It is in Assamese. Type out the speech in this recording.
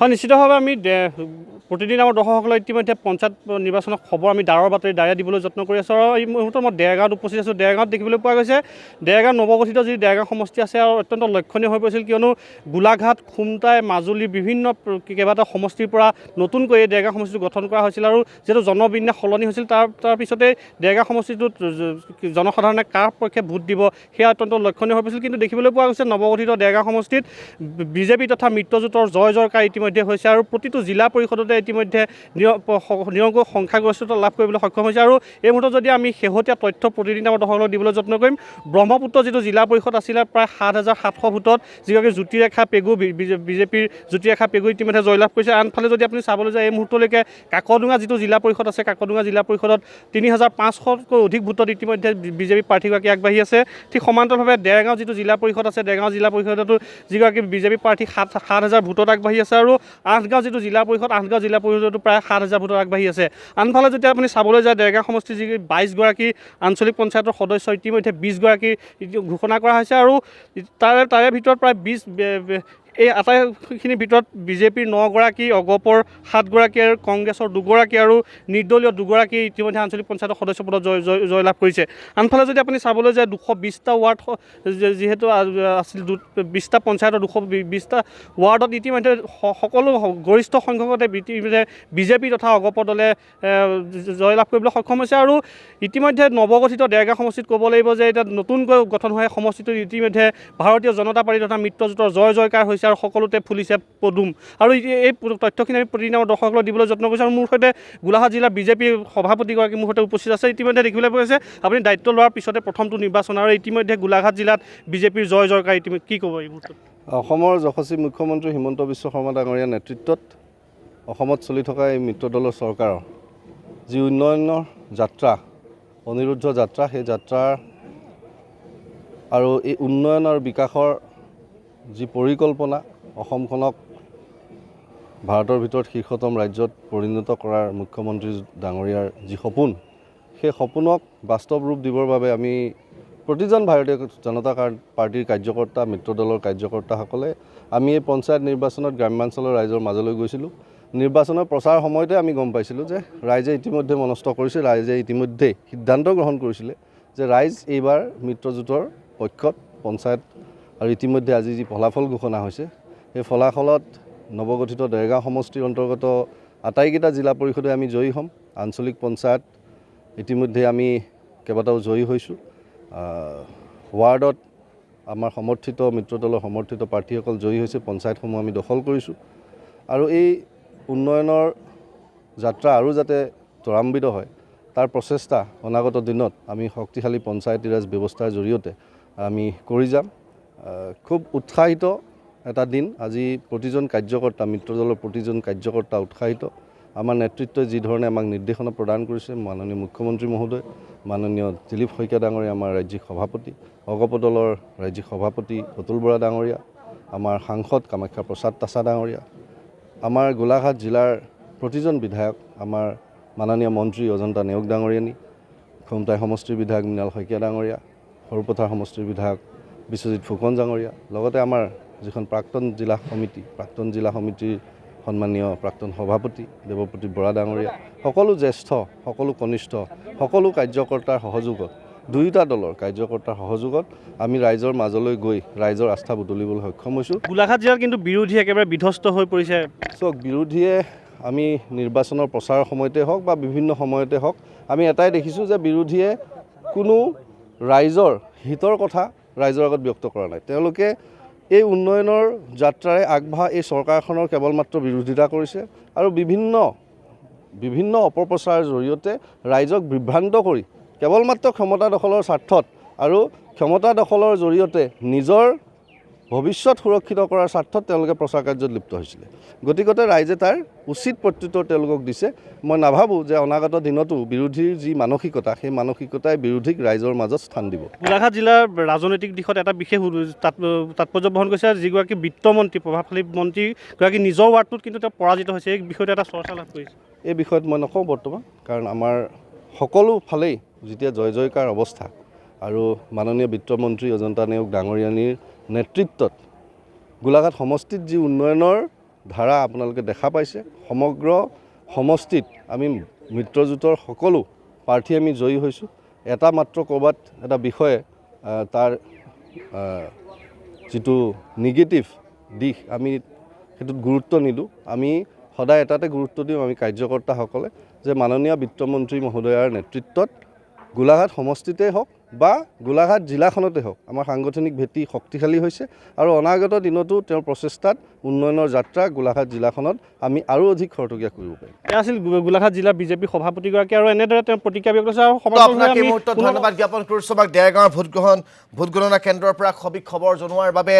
হয়, নিশ্চিতভাৱে আমি প্ৰতিদিন আমাৰ দৰ্শকসকলে ইতিমধ্যে পঞ্চায়ত নিৰ্বাচনৰ খবৰ আমি ডাঁৰৰ বাতৰি ডাঁৰে দিবলৈ যত্ন কৰি আছোঁ। আৰু এই মুহূৰ্তত মই দেৰগাঁৱত উপস্থিত আছোঁ। দেৰগাঁৱত দেখিবলৈ পোৱা গৈছে দেৰগাঁও নৱগঠিত যি দেৰগাঁও সমষ্টি আছে আৰু অত্যন্ত লক্ষণীয় হৈ পৰিছিল, কিয়নো গোলাঘাট, খুমটাই, মাজুলী বিভিন্ন কেইবাটাও সমষ্টিৰ পৰা নতুনকৈ এই দেৰগাঁও সমষ্টিটো গঠন কৰা হৈছিল। আৰু যিহেতু জনবিন্যাস সলনি হৈছিল, তাৰ পিছতে দেৰগাঁও সমষ্টিটোত জনসাধাৰণে কাৰ পক্ষে ভোট দিব সেয়া অত্যন্ত লক্ষণীয় হৈ পৰিছিল। কিন্তু দেখিবলৈ পোৱা গৈছে নৱগঠিত দেৰগাঁও সমষ্টিত বিজেপি তথা মিত্ৰজোঁটৰ জয় জয়কাৰ ইতিমধ্যে হৈছে আৰু প্ৰতিটো জিলা পৰিষদতে ইতিমধ্যে নিৰংকুশ সংখ্যাগৰিষ্ঠতা লাভ কৰিবলৈ সক্ষম হৈছে। আৰু এই মুহূৰ্তত যদি আমি শেহতীয়া তথ্য প্ৰতিদিনে আমাৰ দৰ্শকক দিবলৈ যত্ন কৰিম, ব্ৰহ্মপুত্ৰ যিটো জিলা পৰিষদ আছিলে প্ৰায় 7,700 ভোটত যিগৰাকী জ্যোতিৰেখা পেগু বিজেপিৰ জ্যোতিৰেখা পেগু ইতিমধ্যে জয়লাভ কৰিছে। আনফালে যদি আপুনি চাবলৈ যায় এই মুহূৰ্তলৈকে কাকডোঙা যিটো জিলা পৰিষদ আছে, কাকডোঙা জিলা পৰিষদত 3,500তকৈ অধিক ভোটত ইতিমধ্যে বিজেপি প্ৰাৰ্থীগৰাকী আগবাঢ়ি আছে। ঠিক সমান্তৰালভাৱে দেৰগাঁও যিটো জিলা পৰিষদ আছে, দেৰগাঁও জিলা পৰিষদতো যিগৰাকী বিজেপি প্ৰাৰ্থী 7,000 ভোটত আগবাঢ়ি আছে। আৰু আঠগাঁও যিটো জিলা পৰিষদ, আঠগাঁও জিলা পৰিষদতো প্ৰায় 7,000 ভোটত আগবাঢ়ি আছে। আনফালে যেতিয়া আপুনি চাবলৈ যায় দেৰগাঁও সমষ্টিৰ যি 22গৰাকী আঞ্চলিক পঞ্চায়তৰ সদস্য ইতিমধ্যে 20গৰাকী ঘোষণা কৰা হৈছে। আৰু তাৰে ভিতৰত প্ৰায় 20 এই আটাইখিনিৰ ভিতৰত বিজেপিৰ 9গৰাকী, অগপৰ 7গৰাকী আৰু কংগ্ৰেছৰ 2গৰাকী আৰু নিৰ্দলীয় 2গৰাকী ইতিমধ্যে আঞ্চলিক পঞ্চায়তৰ সদস্য পদত জয়লাভ কৰিছে। আনফালে যদি আপুনি চাবলৈ যায় 220টা ৱাৰ্ড যিহেতু আছিল, 20টা পঞ্চায়তৰ 220টা ৱাৰ্ডত ইতিমধ্যে সকলো গৰিষ্ঠ সংখ্যকতে বিজেপি তথা অগপ দলে জয়লাভ কৰিবলৈ সক্ষম হৈছে। আৰু ইতিমধ্যে নৱগঠিত দেৰগাঁও সমষ্টিত ক'ব লাগিব যে এতিয়া নতুনকৈ গঠন হোৱা সমষ্টিটোত ইতিমধ্যে ভাৰতীয় জনতা পাৰ্টি তথা মিত্ৰজোঁটৰ জয় জয়কাৰ হৈছে আৰু সকলোতে ফুলিছে পদুম। আৰু এই তথ্যখিনি আমি প্ৰতিদিনে আমাৰ দৰ্শকলৈ দিবলৈ যত্ন কৰিছোঁ। আৰু মোৰ সৈতে গোলাঘাট জিলাৰ বিজেপিৰ সভাপতিগৰাকী মোৰ সৈতে উপস্থিত আছে। ইতিমধ্যে দেখিবলৈ পোৱা গৈছে আপুনি দায়িত্ব লোৱাৰ পিছতে প্ৰথমটো নিৰ্বাচন আৰু ইতিমধ্যে গোলাঘাট জিলাত বিজেপিৰ জয় জয়কাৰ ইতিমধ্যে কি ক'ব এই মুহূৰ্তত? অসমৰ যশস্বী মুখ্যমন্ত্ৰী হিমন্ত বিশ্ব শৰ্মা ডাঙৰীয়াৰ নেতৃত্বত অসমত চলি থকা এই মিত্ৰদলৰ চৰকাৰৰ যি উন্নয়নৰ যাত্ৰা, অনিৰুদ্ধ যাত্ৰা, সেই যাত্ৰাৰ আৰু এই উন্নয়ন আৰু বিকাশৰ যি পৰিকল্পনা, অসমখনক ভাৰতৰ ভিতৰত শীৰ্ষতম ৰাজ্যত পৰিণত কৰাৰ মুখ্যমন্ত্ৰী ডাঙৰীয়াৰ যি সপোন, সেই সপোনক বাস্তৱ ৰূপ দিবৰ বাবে আমি প্ৰতিজন ভাৰতীয় জনতা পাৰ্টিৰ কাৰ্যকৰ্তা, মিত্ৰদলৰ কাৰ্যকৰ্তাসকলে আমি এই পঞ্চায়ত নিৰ্বাচনত গ্ৰাম্যাঞ্চলৰ ৰাইজৰ মাজলৈ গৈছিলোঁ। নিৰ্বাচনৰ প্ৰচাৰ সময়তে আমি গম পাইছিলোঁ যে ৰাইজে ইতিমধ্যে মনস্থ কৰিছে, ৰাইজে ইতিমধ্যে সিদ্ধান্ত গ্ৰহণ কৰিছিলে যে ৰাইজ এইবাৰ মিত্ৰজোঁটৰ পক্ষত পঞ্চায়ত। আৰু ইতিমধ্যে আজি যি ফলাফল ঘোষণা হৈছে, সেই ফলাফলত নৱগঠিত দেৰগাঁও সমষ্টিৰ অন্তৰ্গত আটাইকেইটা জিলা পৰিষদে আমি জয়ী হ'ম। আঞ্চলিক পঞ্চায়ত ইতিমধ্যে আমি কেইবাটাও জয়ী হৈছোঁ। ৱাৰ্ডত আমাৰ সমৰ্থিত মিত্ৰদলৰ সমৰ্থিত প্ৰাৰ্থীসকল জয়ী হৈছে, পঞ্চায়তসমূহ আমি দখল কৰিছোঁ। আৰু এই উন্নয়নৰ যাত্ৰা আৰু যাতে ত্বৰান্বিত হয় তাৰ প্ৰচেষ্টা অনাগত দিনত আমি শক্তিশালী পঞ্চায়তীৰাজ ব্যৱস্থাৰ জৰিয়তে আমি কৰি যাম। খুব উৎসাহিত এটা দিন আজি। প্ৰতিজন কাৰ্যকৰ্তা, মিত্ৰদলৰ প্ৰতিজন কাৰ্যকৰ্তা উৎসাহিত। আমাৰ নেতৃত্বই যি ধৰণে আমাক নিৰ্দেশনা প্ৰদান কৰিছে, মাননীয় মুখ্যমন্ত্ৰী মহোদয়, মাননীয় দিলীপ শইকীয়া ডাঙৰীয়া আমাৰ ৰাজ্যিক সভাপতি, অগপ দলৰ ৰাজ্যিক সভাপতি অতুল বৰা ডাঙৰীয়া, আমাৰ সাংসদ কামাখ্যা প্ৰসাদ তাছা ডাঙৰীয়া, আমাৰ গোলাঘাট জিলাৰ প্ৰতিজন বিধায়ক, আমাৰ মাননীয় মন্ত্ৰী অজন্তা নেওগ ডাঙৰীয়ানী, খুমটাই সমষ্টিৰ বিধায়ক মৃণাল শইকীয়া ডাঙৰীয়া, সৰুপথাৰ সমষ্টিৰ বিধায়ক বিশ্বজিৎ ফুকন ডাঙৰীয়া, লগতে আমাৰ যিখন প্ৰাক্তন জিলা সমিতিৰ সন্মানীয় প্ৰাক্তন সভাপতি দেৱপ্ৰতীপ বৰা ডাঙৰীয়া, সকলো জ্যেষ্ঠ, সকলো কনিষ্ঠ, সকলো কাৰ্যকৰ্তাৰ সহযোগত, দুয়োটা দলৰ কাৰ্যকৰ্তাৰ সহযোগত আমি ৰাইজৰ মাজলৈ গৈ ৰাইজৰ আস্থা বুটলিবলৈ সক্ষম হৈছোঁ। গোলাঘাট জিলাত কিন্তু বিৰোধী একেবাৰে বিধ্বস্ত হৈ পৰিছে। চাওক, বিৰোধীয়ে আমি নিৰ্বাচনৰ প্ৰচাৰৰ সময়তে হওক বা বিভিন্ন সময়তে হওক আমি এটাই দেখিছোঁ যে বিৰোধীয়ে কোনো ৰাইজৰ হিতৰ কথা ৰাইজৰ আগত ব্যক্ত কৰা নাই। তেওঁলোকে এই উন্নয়নৰ যাত্ৰাৰে আগবঢ়া এই চৰকাৰখনৰ কেৱল মাত্ৰ বিৰোধিতা কৰিছে আৰু বিভিন্ন অপপ্ৰচাৰৰ জৰিয়তে ৰাইজক বিভ্ৰান্ত কৰি কেৱল মাত্ৰ ক্ষমতা দখলৰ স্বাৰ্থত আৰু ক্ষমতা দখলৰ জৰিয়তে নিজৰ ভৱিষ্যত সুৰক্ষিত কৰাৰ স্বাৰ্থত তেওঁলোকে প্ৰচাৰ কাৰ্যত লিপ্ত হৈছিলে। গতিকতে ৰাইজে তাৰ উচিত প্ৰত্যুত্তৰ তেওঁলোকক দিছে। মই নাভাবোঁ যে অনাগত দিনতো বিৰোধীৰ যি মানসিকতা, সেই মানসিকতাই বিৰোধীক ৰাইজৰ মাজত স্থান দিব। গোলাঘাট জিলাৰ ৰাজনৈতিক দিশত এটা বিশেষ তাৎপৰ্য বহন কৰিছে, যিগৰাকী বিত্তমন্ত্ৰী, প্ৰভাৱশালী মন্ত্ৰীগৰাকী নিজৰ ৱাৰ্ডটোত কিন্তু তেওঁ পৰাজিত হৈছে। এই বিষয়টো এটা চৰ্চা লাভ কৰিছে। এই বিষয়ত মই নকওঁ বৰ্তমান, কাৰণ আমাৰ সকলো ফালেই যেতিয়া জয় জয়কাৰ অৱস্থা আৰু মাননীয় বিত্তমন্ত্ৰী অজন্তা নেওগ ডাঙৰীয়ানীৰ নেতৃত্বত গোলাঘাট সমষ্টিত যি উন্নয়নৰ ধাৰা আপোনালোকে দেখা পাইছে সমগ্ৰ সমষ্টিত আমি মিত্ৰজোঁটৰ সকলো প্ৰাৰ্থী আমি জয়ী হৈছোঁ এটা মাত্ৰ ক'ৰবাত এটা বিষয়ে তাৰ যিটো নিগেটিভ দিশ আমি সেইটোত গুৰুত্ব নিদিওঁ আমি সদায় এটাতে গুৰুত্ব দিওঁ আমি কাৰ্যকৰ্তাসকলে যে মাননীয় বিত্তমন্ত্ৰী মহোদয়াৰ নেতৃত্বত গোলাঘাট সমষ্টিতেই হওক বা গোলাঘাট জিলাখনতে হওক আমাৰ সাংগঠনিক ভেটি শক্তিশালী হৈছে আৰু অনাগত দিনতো তেওঁৰ প্ৰচেষ্টাত উন্নয়নৰ যাত্ৰা গোলাঘাট জিলাখনত আমি আৰু অধিক খৰতকীয়া কৰিব পাৰিম এয়া আছিল গোলাঘাট জিলা বিজেপি সভাপতিগৰাকী আৰু এনেদৰে তেওঁ প্ৰতিক্ৰিয়া ব্যক্ত কৰিছে আৰু আপোনাক এই মুহূৰ্তত ধন্যবাদ জ্ঞাপন কৰিছোঁ আমাক দেৰগাঁৱৰ ভোট গণনা কেন্দ্ৰৰ পৰা খবৰ জনোৱাৰ বাবে